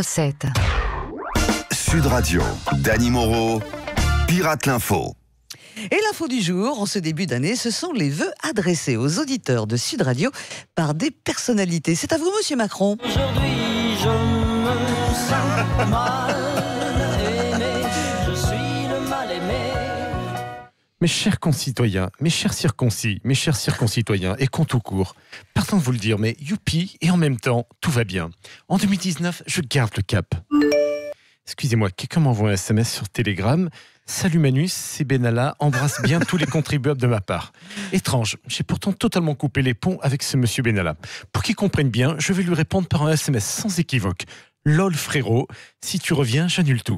7. Sud Radio, Dany Moreau, Pirate l'Info. Et l'info du jour, en ce début d'année, ce sont les vœux adressés aux auditeurs de Sud Radio par des personnalités. C'est à vous, Monsieur Macron. Aujourd'hui, je me sens mal aimé, je suis le mal aimé. Mes chers concitoyens, mes chers circoncis, mes chers circoncitoyens et con tout court, pardon de vous le dire, mais youpi, et en même temps, tout va bien. En 2019, je garde le cap. Excusez-moi, quelqu'un m'envoie un SMS sur Telegram. Salut Manus, c'est Benalla, embrasse bien tous les contribuables de ma part. Étrange, j'ai pourtant totalement coupé les ponts avec ce monsieur Benalla. Pour qu'il comprenne bien, je vais lui répondre par un SMS sans équivoque. Lol frérot, si tu reviens, j'annule tout.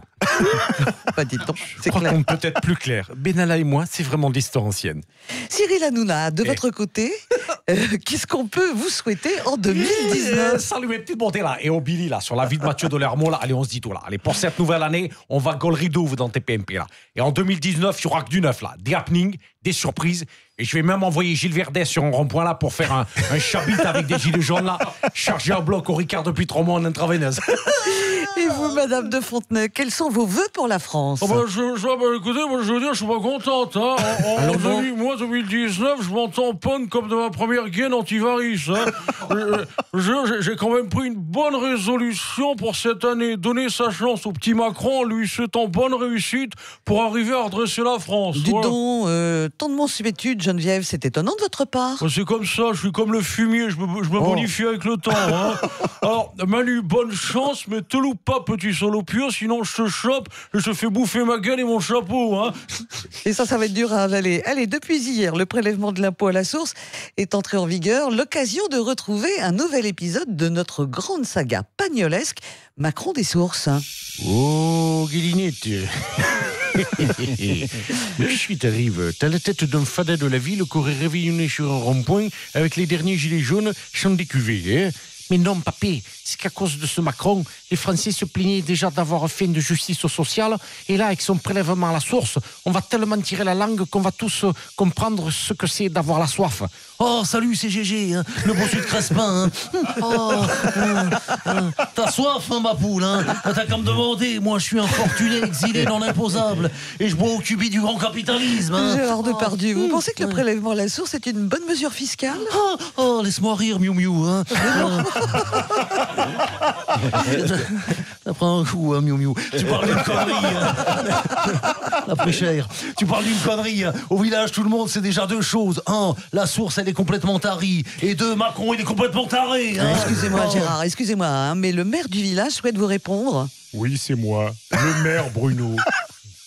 Pas dit donc, Je c'est crois clair. qu'on peut être plus clair. Benalla et moi, c'est vraiment de l'histoire ancienne. Cyril Hanouna, de votre côté, qu'est-ce qu'on peut vous souhaiter en 2019 Salut mes petites beautés là, et au Billy là, sur la vie de Mathieu Delermont là, allez on se dit tout là. Allez, pour cette nouvelle année, on va gaulerie d'ouvre dans TPMP là. Et en 2019, il y aura que du neuf là, des happenings, des surprises. Et je vais même envoyer Gilles Verdet sur un rond-point là pour faire un chabit avec des gilets jaunes là, chargé en bloc au Ricard depuis 3 mois en intraveineuse. Et vous, Madame de Fontenay, quels sont vos vœux pour la France? Écoutez, moi je veux dire, je suis pas contente. Hein. Moi, 2019, je m'en tamponne comme de ma première gaine antivarice. Hein. J'ai quand même pris une bonne résolution pour cette année. Donner sa chance au petit Macron, lui souhaitant bonne réussite pour arriver à redresser la France. Dites Voilà. donc, tant de mansuétude, Geneviève, c'est étonnant de votre part. C'est comme ça, je suis comme le fumier, je me bonifie avec le temps. Hein. Alors, Manu, bonne chance, mais te loupe pas, petit salopio, sinon je te chope et je te fais bouffer ma gueule et mon chapeau. Hein. Et ça va être dur à avaler. Allez, depuis hier, le prélèvement de l'impôt à la source est entré en vigueur. L'occasion de retrouver un nouvel épisode de notre grande saga pagnolesque, Macron des sources. Oh, Guélinette. Mais qu'est-ce qui t'arrive? T'as la tête d'un fadet de la ville qui aurait réveillonné sur un rond-point avec les derniers gilets jaunes chant des cuvées, hein? Mais non, papé, c'est qu'à cause de ce Macron, les Français se plaignaient déjà d'avoir fait de justice sociale, et là, avec son prélèvement à la source, on va tellement tirer la langue qu'on va tous comprendre ce que c'est d'avoir la soif. Oh, salut, c'est Gégé, hein, le bossu de Crespin. Hein. Oh, t'as soif, hein, ma poule, hein. T'as qu'à me demander, moi je suis un fortuné exilé non imposable, et je bois au cubi du grand capitalisme. Hein. Gérard Depardieu, vous pensez que le prélèvement à la source est une bonne mesure fiscale? Oh, laisse-moi rire, miou miou. Hein. Ça prend un coup, hein, miou miou. Tu parles d'une connerie. Hein. La préchère. Tu parles d'une connerie. Hein. Au village, tout le monde sait déjà deux choses. Un, la source, elle est complètement tarie. Et deux, Macron, il est complètement taré. Hein. Excusez-moi, Oh. Gérard, excusez-moi, hein, mais le maire du village souhaite vous répondre. Oui, c'est moi, le maire Bruno.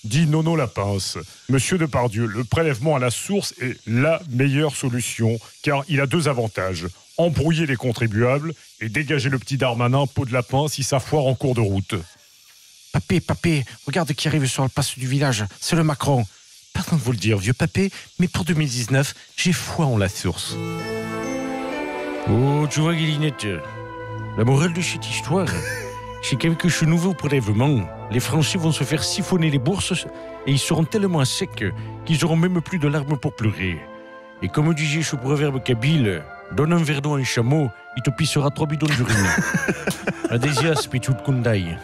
Dit Nono Lapince. Monsieur Depardieu, le prélèvement à la source est la meilleure solution, car il a deux avantages. Embrouiller les contribuables et dégager le petit Darmanin peau de lapin si ça foire en cours de route. Papé, regarde qui arrive sur le passe du village, c'est le Macron. Pardon de vous le dire, vieux papé, mais pour 2019, j'ai foi en la source. Oh, tu vois, Guélinette, la morale de cette histoire, c'est qu'avec ce nouveau prélèvement, les Français vont se faire siphonner les bourses et ils seront tellement secs qu'ils n'auront même plus de larmes pour pleurer. Et comme disait ce proverbe kabyle, donne un verre d'eau à un chameau, il te pissera 3 bidons d'urine. Adésias, Pichut Kundai.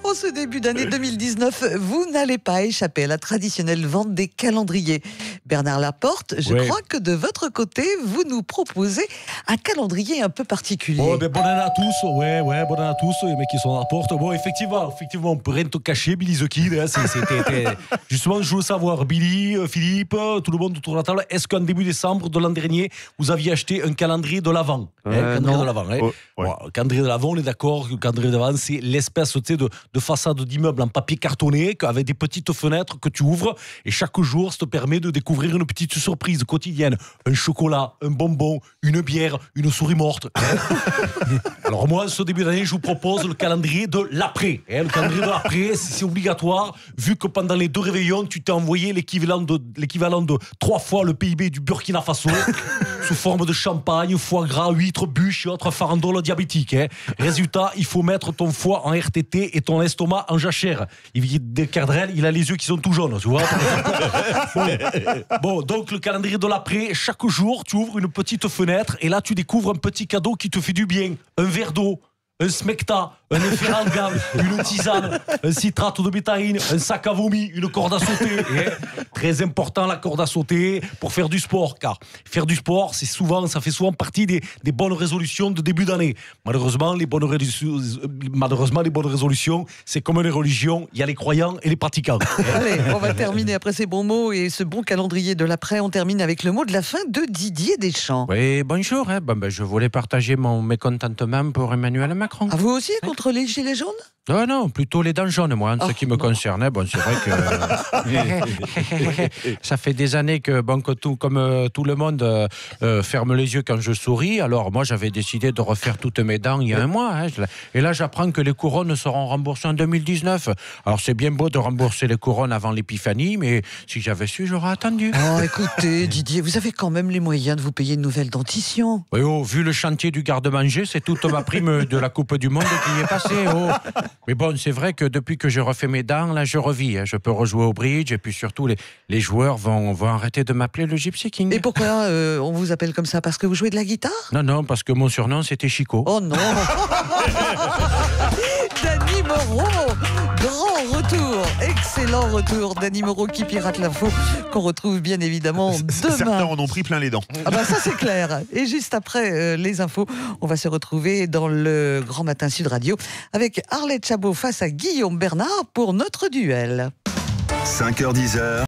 En ce début d'année 2019, vous n'allez pas échapper à la traditionnelle vente des calendriers. Bernard Laporte, je Ouais. crois que de votre côté, vous nous proposez un calendrier un peu particulier. Oh, ben, bonne année à tous, ouais, bonne année à tous, les mecs qui sont à la porte. Bon, effectivement, on peut rien te cacher, Billy the Kid, hein, c'était justement, je veux savoir, Billy, Philippe, tout le monde autour de la table, est-ce qu'en début décembre de l'an dernier, vous aviez acheté un calendrier de l'Avent? Calendrier non. de l'Avent, hein. Oh, ouais. Bon, calendrier de l'Avent, on est d'accord que le calendrier de l'Avent, c'est l'espèce, tu sais, de façade d'immeuble en papier cartonné, avec des petites fenêtres que tu ouvres, et chaque jour, ça te permet de découvrir une petite surprise quotidienne. Un chocolat, un bonbon, une bière, une souris morte. Alors moi, ce début d'année, je vous propose le calendrier de l'après. Le calendrier de l'après, c'est obligatoire, vu que pendant les 2 réveillons, tu t'es envoyé l'équivalent de 3 fois le PIB du Burkina Faso, sous forme de champagne, foie gras, huîtres, bûches et autres farandoles diabétiques. Résultat, il faut mettre ton foie en RTT et ton estomac en jachère. Cardrel, il a les yeux qui sont tout jaunes, tu vois. Bon, donc le calendrier de l'après, chaque jour, tu ouvres une petite fenêtre et là, tu découvres un petit cadeau qui te fait du bien. Un verre d'eau, un smecta, un efferalgan, une tisane, un citrate de bétaïne, un sac à vomi, une corde à sauter. Très important la corde à sauter pour faire du sport, car faire du sport, ça fait souvent partie des bonnes résolutions de début d'année. Malheureusement, les bonnes résolutions, c'est comme les religions, il y a les croyants et les pratiquants. Allez, on va terminer après ces bons mots et ce bon calendrier de l'après. On termine avec le mot de la fin de Didier Deschamps. Oui, bonjour. Je voulais partager mon mécontentement pour Emmanuel Macron. Ah, vous aussi contre les gilets jaunes? Non, plutôt les dents jaunes, moi, en ce qui me concernait. Bon, c'est vrai que ça fait des années que, comme tout le monde ferme les yeux quand je souris. Alors, moi, j'avais décidé de refaire toutes mes dents il y a un mois. Et là, j'apprends que les couronnes seront remboursées en 2019. Alors, c'est bien beau de rembourser les couronnes avant l'épiphanie, mais si j'avais su, j'aurais attendu. Oh, écoutez, Didier, vous avez quand même les moyens de vous payer une nouvelle dentition. Oui, vu le chantier du garde-manger, c'est toute ma prime de la Coupe du Monde qui y est passée. Mais bon, c'est vrai que depuis que j'ai refait mes dents, là, je revis. Je peux rejouer au bridge et puis surtout, les joueurs vont arrêter de m'appeler le Gypsy King. Et pourquoi on vous appelle comme ça? Parce que vous jouez de la guitare? Non, parce que mon surnom, c'était Chico. Oh non. Dany Moreau, grand retour, excellent retour. Dany Moreau qui pirate l'info, qu'on retrouve bien évidemment demain. Certains en ont pris plein les dents. Ah bah ça c'est clair. Et juste après les infos, on va se retrouver dans le Grand Matin Sud Radio avec Arlette Chabot face à Guillaume Bernard pour notre duel. 5h-10h.